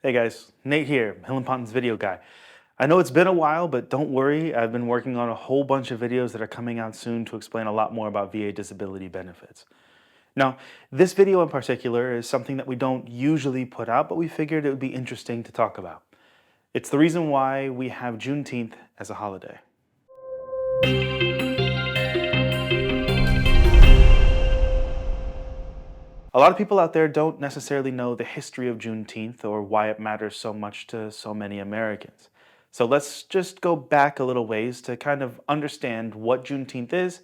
Hey guys, Nate here, Hill and Ponton's video guy. I know it's been a while, but don't worry, I've been working on a whole bunch of videos that are coming out soon to explain a lot more about VA disability benefits. Now, this video in particular is something that we don't usually put out, but we figured it would be interesting to talk about. It's the reason why we have Juneteenth as a holiday. A lot of people out there don't necessarily know the history of Juneteenth or why it matters so much to so many Americans. So let's just go back a little ways to kind of understand what Juneteenth is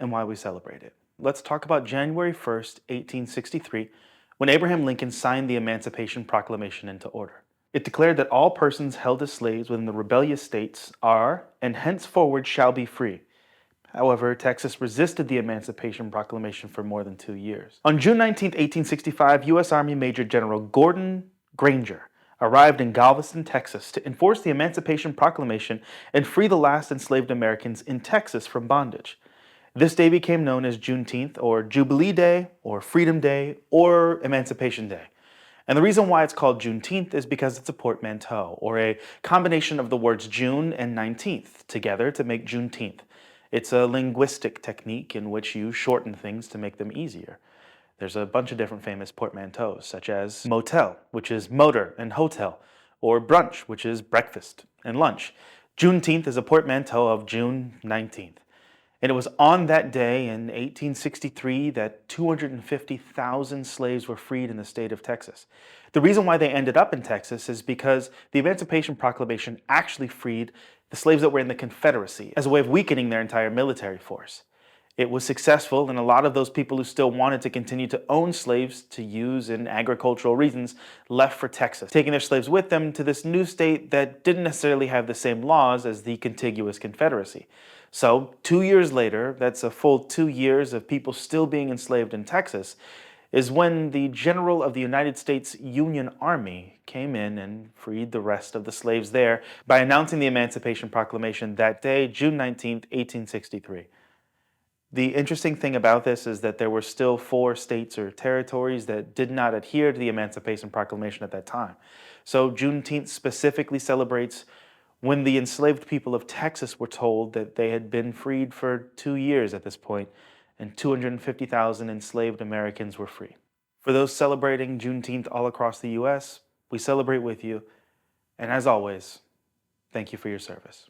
and why we celebrate it. Let's talk about January 1st, 1863, when Abraham Lincoln signed the Emancipation Proclamation into order. It declared that all persons held as slaves within the rebellious states are, and henceforward shall be free. However, Texas resisted the Emancipation Proclamation for more than 2 years. On June 19, 1865, U.S. Army Major General Gordon Granger arrived in Galveston, Texas to enforce the Emancipation Proclamation and free the last enslaved Americans in Texas from bondage. This day became known as Juneteenth, or Jubilee Day, or Freedom Day, or Emancipation Day. And the reason why it's called Juneteenth is because it's a portmanteau, or a combination of the words June and 19th together to make Juneteenth. It's a linguistic technique in which you shorten things to make them easier. There's a bunch of different famous portmanteaus, such as motel, which is motor and hotel, or brunch, which is breakfast and lunch. Juneteenth is a portmanteau of June 19th. And it was on that day in 1863 that 250,000 slaves were freed in the state of Texas. The reason why they ended up in Texas is because the Emancipation Proclamation actually freed the slaves that were in the Confederacy as a way of weakening their entire military force. It was successful, and a lot of those people who still wanted to continue to own slaves to use in agricultural reasons left for Texas, taking their slaves with them to this new state that didn't necessarily have the same laws as the contiguous Confederacy. So 2 years later, that's a full 2 years of people still being enslaved in Texas, is when the General of the United States Union Army came in and freed the rest of the slaves there by announcing the Emancipation Proclamation that day, June 19th, 1863. The interesting thing about this is that there were still 4 states or territories that did not adhere to the Emancipation Proclamation at that time. So Juneteenth specifically celebrates when the enslaved people of Texas were told that they had been freed for 2 years at this point, and 250,000 enslaved Americans were free. For those celebrating Juneteenth all across the U.S., we celebrate with you, and as always, thank you for your service.